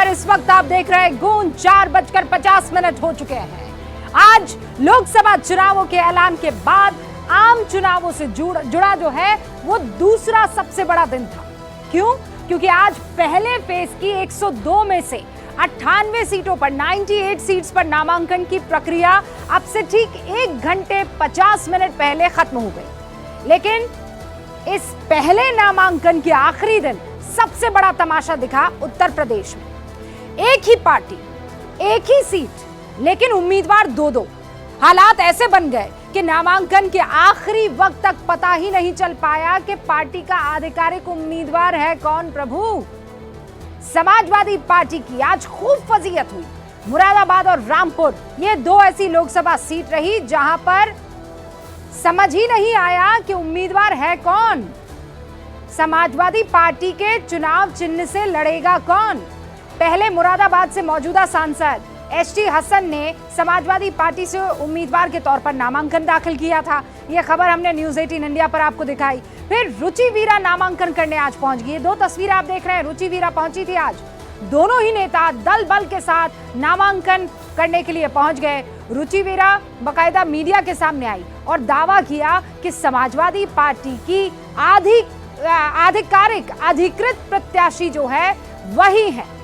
और इस वक्त आप देख रहे हैं गूंज 4:50 हो चुके हैं। आज लोकसभा चुनावों के ऐलान के बाद आम चुनावों से जुड़ा जो है वो दूसरा सबसे बड़ा दिन था। क्यों? क्योंकि आज पहले फेज की 102 में से 98 सीटों पर 98 सीट्स पर नामांकन की प्रक्रिया अब से ठीक 1 घंटे 50 मिनट पहले खत्म हो गई। लेकिन इस पहले नामांकन के आखिरी दिन सबसे बड़ा तमाशा दिखा उत्तर प्रदेश में। एक ही पार्टी, एक ही सीट, लेकिन उम्मीदवार दो। हालात ऐसे बन गए कि नामांकन के आखिरी वक्त तक पता ही नहीं चल पाया कि पार्टी का आधिकारिक उम्मीदवार है कौन। प्रभु, समाजवादी पार्टी की आज खूब फजीयत हुई। मुरादाबाद और रामपुर ये दो ऐसी लोकसभा सीट रही जहां पर समझ ही नहीं आया कि उम्मीदवार है कौन। समाजवादी पार्टी के चुनाव चिन्ह से लड़ेगा कौन। पहले मुरादाबाद से मौजूदा सांसद एसटी हसन ने समाजवादी पार्टी से उम्मीदवार के तौर पर नामांकन दाखिल किया था। यह खबर हमने न्यूज़ 18 इंडिया पर आपको दिखाई। फिर रुचि वीरा नामांकन करने आज पहुंच गई। दो तस्वीरें आप देख रहे हैं, रुचि वीरा पहुंची थी आज। दोनों ही नेता दल बल के साथ नामांकन करने के लिए पहुंच गए। रुचि वीरा बाकायदा मीडिया के सामने आई और दावा किया कि समाजवादी पार्टी की आधिकारिक अधिकृत प्रत्याशी जो है वही है।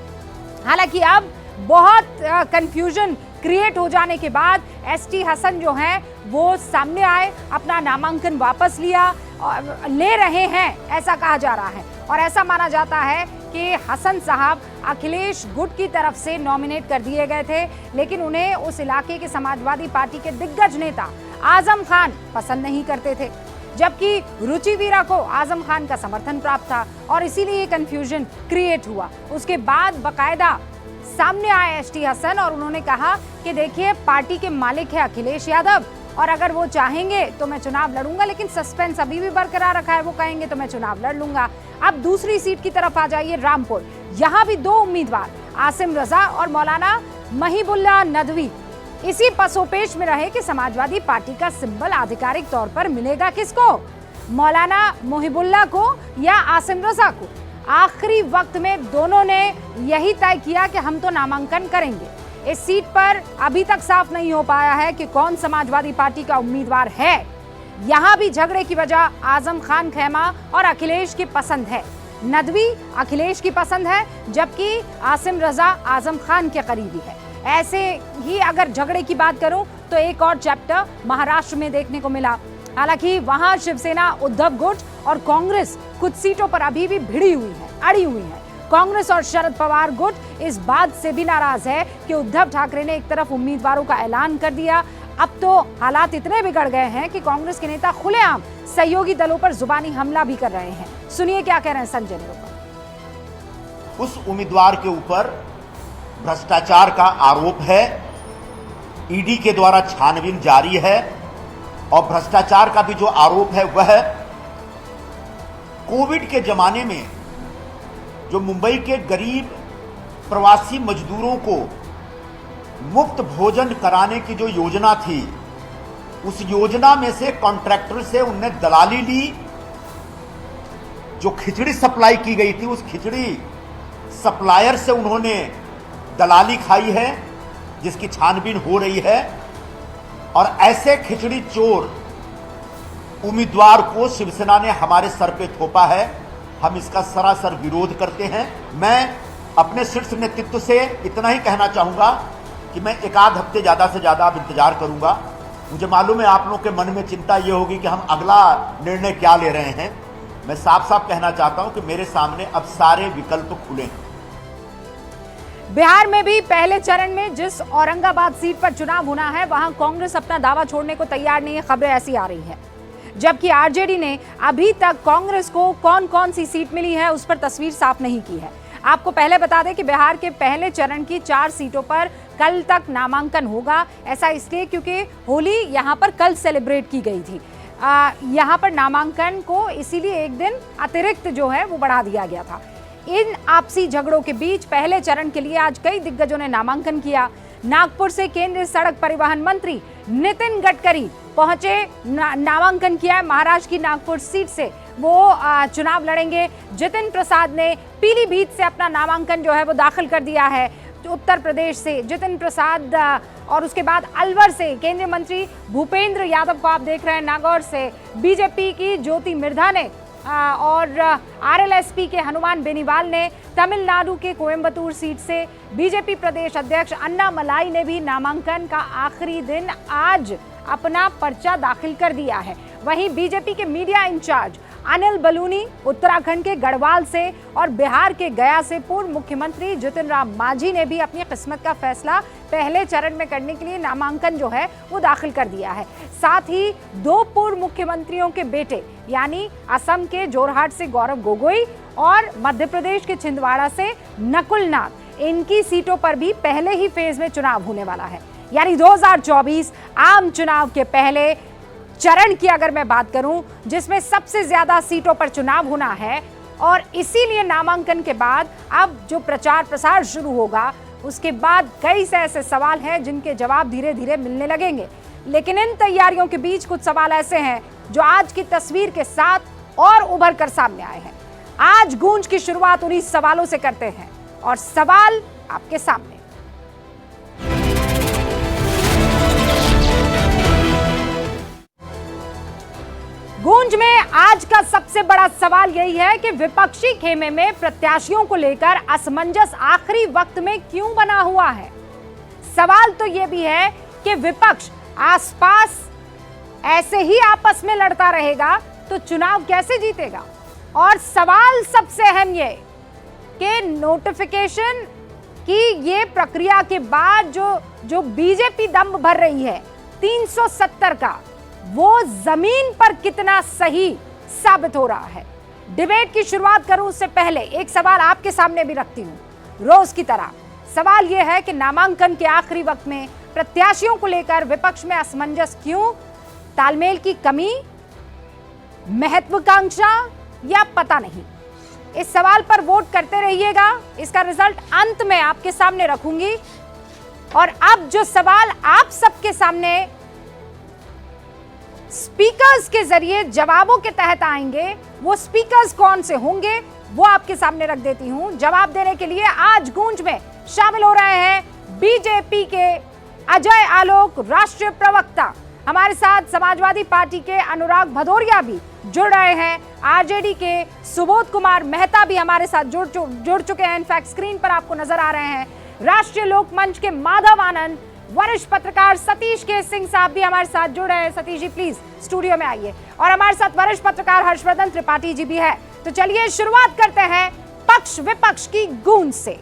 हालांकि अब बहुत कंफ्यूजन क्रिएट हो जाने के बाद एसटी हसन जो हैं वो सामने आए, अपना नामांकन वापस ले रहे हैं, ऐसा कहा जा रहा है। और ऐसा माना जाता है कि हसन साहब अखिलेश गुट की तरफ से नॉमिनेट कर दिए गए थे, लेकिन उन्हें उस इलाके के समाजवादी पार्टी के दिग्गज नेता आजम खान पसंद नहीं करते थे, जबकि रुचि वीरा को आजम खान का समर्थन प्राप्त था और इसीलिए कंफ्यूजन क्रिएट हुआ। उसके बाद बाकायदा सामने आए एसटी हसन और उन्होंने कहा कि देखिए, पार्टी के मालिक है अखिलेश यादव और अगर वो चाहेंगे तो मैं चुनाव लड़ूंगा, लेकिन सस्पेंस अभी भी बरकरार रखा है। वो कहेंगे तो मैं चुनाव लड़ लूंगा। अब दूसरी सीट की तरफ आ जाइए, रामपुर। यहाँ भी दो उम्मीदवार आसिम रजा और मौलाना महिबुल्लाह नदवी इसी पसोपेश में रहे कि समाजवादी पार्टी का सिंबल आधिकारिक तौर पर मिलेगा किसको, मौलाना महिबुल्लाह को या आसिम रजा को। आखिरी वक्त में दोनों ने यही तय किया कि हम तो नामांकन करेंगे। इस सीट पर अभी तक साफ नहीं हो पाया है कि कौन समाजवादी पार्टी का उम्मीदवार है। यहाँ भी झगड़े की वजह आजम खान खेमा और अखिलेश की पसंद है। नदवी अखिलेश की पसंद है, जबकि आसिम रजा आजम खान के करीबी है। ऐसे ही अगर झगड़े की बात करूं तो एक और चैप्टर महाराष्ट्र में देखने को मिला। हालांकि वहां शिवसेना, उद्धव गुट और कांग्रेस कुछ सीटों पर अभी भी अड़ी हुई है। कांग्रेस और शरद पवार गुट इस बात से भी नाराज है कि उद्धव ठाकरे ने एक तरफ उम्मीदवारों का ऐलान कर दिया। अब तो हालात इतने बिगड़ गए हैं कि कांग्रेस के नेता खुलेआम सहयोगी दलों पर जुबानी हमला भी कर रहे हैं। सुनिए क्या कह रहे हैं संजय निरुपम। उस उम्मीदवार के ऊपर भ्रष्टाचार का आरोप है, ईडी के द्वारा छानबीन जारी है और भ्रष्टाचार का भी जो आरोप है वह कोविड के जमाने में जो मुंबई के गरीब प्रवासी मजदूरों को मुफ्त भोजन कराने की जो योजना थी, उस योजना में से कॉन्ट्रैक्टर से उनने दलाली ली। जो खिचड़ी सप्लाई की गई थी, उस खिचड़ी सप्लायर से उन्होंने दलाली खाई है, जिसकी छानबीन हो रही है। और ऐसे खिचड़ी चोर उम्मीदवार को शिवसेना ने हमारे सर पे थोपा है। हम इसका सरासर विरोध करते हैं। मैं अपने शीर्ष नेतृत्व से इतना ही कहना चाहूंगा कि मैं एक आध हफ्ते ज़्यादा से ज़्यादा अब इंतजार करूंगा। मुझे मालूम है आप लोगों के मन में चिंता ये होगी कि हम अगला निर्णय क्या ले रहे हैं। मैं साफ साफ कहना चाहता हूं कि मेरे सामने अब सारे विकल्प खुले हैं। बिहार में भी पहले चरण में जिस औरंगाबाद सीट पर चुनाव होना है, वहां कांग्रेस अपना दावा छोड़ने को तैयार नहीं है। खबरें ऐसी आ रही है, जबकि आरजेडी ने अभी तक कांग्रेस को कौन कौन सी सीट मिली है उस पर तस्वीर साफ नहीं की है। आपको पहले बता दें कि बिहार के पहले चरण की 4 सीटों पर कल तक नामांकन होगा। ऐसा इसलिए क्योंकि होली यहां पर कल सेलिब्रेट की गई थी। यहां पर नामांकन को इसीलिए एक दिन अतिरिक्त जो है वो बढ़ा दिया गया था। इन आपसी झगड़ों के बीच पहले चरण के लिए आज कई दिग्गजों ने नामांकन किया। नागपुर से केंद्रीय सड़क परिवहन मंत्री नितिन गडकरी पहुंचे, नामांकन किया है। महाराष्ट्र की नागपुर सीट से वो चुनाव लड़ेंगे। जितिन प्रसाद ने पीलीभीत से अपना नामांकन जो है वो दाखिल कर दिया है। उत्तर प्रदेश से जितिन प्रसाद और उसके बाद अलवर से केंद्रीय मंत्री भूपेंद्र यादव को आप देख रहे हैं। नागौर से बीजेपी की ज्योति मिर्धा ने और आरएलएसपी के हनुमान बेनीवाल ने, तमिलनाडु के कोयम्बतूर सीट से बीजेपी प्रदेश अध्यक्ष अन्ना मलाई ने भी नामांकन का आखिरी दिन आज अपना पर्चा दाखिल कर दिया है। वहीं बीजेपी के मीडिया इंचार्ज अनिल बलूनी उत्तराखंड के गढ़वाल से और बिहार के गया से पूर्व मुख्यमंत्री जितिन राम मांझी ने भी अपनी किस्मत का फैसला पहले चरण में करने के लिए नामांकन जो है वो दाखिल कर दिया है। साथ ही 2 पूर्व मुख्यमंत्रियों के बेटे यानी असम के जोरहाट से गौरव गोगोई और मध्य प्रदेश के छिंदवाड़ा से नकुल नाथ, इनकी सीटों पर भी पहले ही फेज में चुनाव होने वाला है। यानी 2024 आम चुनाव के पहले चरण की अगर मैं बात करूं, जिसमें सबसे ज्यादा सीटों पर चुनाव होना है और इसीलिए नामांकन के बाद अब जो प्रचार प्रसार शुरू होगा उसके बाद कई से ऐसे सवाल हैं जिनके जवाब धीरे धीरे मिलने लगेंगे। लेकिन इन तैयारियों के बीच कुछ सवाल ऐसे हैं जो आज की तस्वीर के साथ और उभर कर सामने आए हैं। आज गूंज की शुरुआत उन्हीं सवालों से करते हैं और सवाल आपके सामने। गूंज में आज का सबसे बड़ा सवाल यही है कि विपक्षी खेमे में प्रत्याशियों को लेकर असमंजस आखिरी वक्त में क्यों बना हुआ है। सवाल तो यह भी है कि विपक्ष आसपास ऐसे ही आपस में लड़ता रहेगा तो चुनाव कैसे जीतेगा। और सवाल सबसे अहम ये कि नोटिफिकेशन की ये प्रक्रिया के बाद जो बीजेपी दम भर रही है 370 का, वो जमीन पर कितना सही साबित हो रहा है। डिबेट की शुरुआत करूं उससे पहले एक सवाल आपके सामने भी रखती हूं रोज की तरह। सवाल यह है कि नामांकन के आखिरी वक्त में प्रत्याशियों को लेकर विपक्ष में असमंजस क्यों? तालमेल की कमी, महत्वाकांक्षा या पता नहीं? इस सवाल पर वोट करते रहिएगा। इसका रिजल्ट अंत में आपके सामने रखूंगी। और अब जो सवाल आप सबके सामने स्पीकर्स के जरिए जवाबों के तहत आएंगे, वो स्पीकर्स कौन से होंगे वो आपके सामने रख देती हूं। जवाब देने के लिए आज गूंज में शामिल हो रहे हैं बीजेपी के अजय आलोक, राष्ट्रीय प्रवक्ता। हमारे साथ समाजवादी पार्टी के अनुराग भदौरिया भी जुड़ रहे हैं। आरजेडी के सुबोध कुमार मेहता भी हमारे साथ जुड़ चुके हैं। इनफैक्ट स्क्रीन पर आपको नजर आ रहे हैं। राष्ट्रीय लोक मंच के माधव आनंद, वरिष्ठ पत्रकार सतीश के सिंह साहब भी हमारे साथ जुड़ रहे हैं। सतीश जी प्लीज स्टूडियो में आइए। और हमारे साथ वरिष्ठ पत्रकार हर्षवर्धन त्रिपाठी जी भी है। तो चलिए शुरुआत करते हैं पक्ष विपक्ष की गूंज से।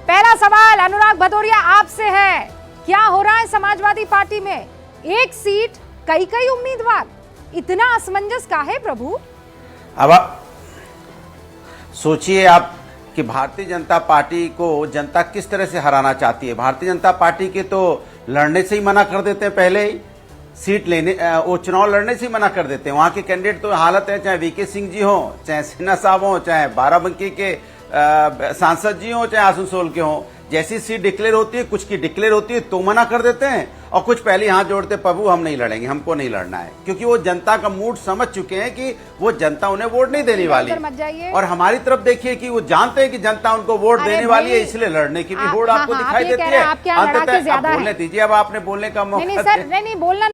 पहला सवाल अनुराग भदौरिया आपसे है। क्या हो रहा है समाजवादी पार्टी में? एक सीट, कई उम्मीदवार, इतना असमंजस का है प्रभु? अब आप सोचिए आप कि भारतीय जनता पार्टी को जनता किस तरह से हराना चाहती है। भारतीय जनता पार्टी के तो लड़ने से ही मना कर देते हैं, पहले ही सीट लेने वो चुनाव लड़ने से ही मना कर देते हैं। वहां के कैंडिडेट तो हालत है, चाहे वीके सिंह जी हो, चाहे सिन्हा साहब हो, चाहे बाराबंकी के सांसद जी हो, चाहे आसनसोल के हो, जैसी सीट डिक्लेयर होती है, कुछ की डिक्लेयर होती है तो मना कर देते हैं और कुछ पहले हाथ जोड़ते, प्रभु हम नहीं लड़ेंगे, हमको नहीं लड़ना है, क्योंकि वो जनता का मूड समझ चुके हैं कि वो जनता उन्हें वोट नहीं देने वाली। और हमारी तरफ देखिए कि वो जानते हैं कि जनता उनको वोट देने वाली है, इसलिए लड़ने की भी होड़ आपको दिखाई देती है। अंततः बोलने दीजिए, अब आपने बोलने का मौका नहीं बोलना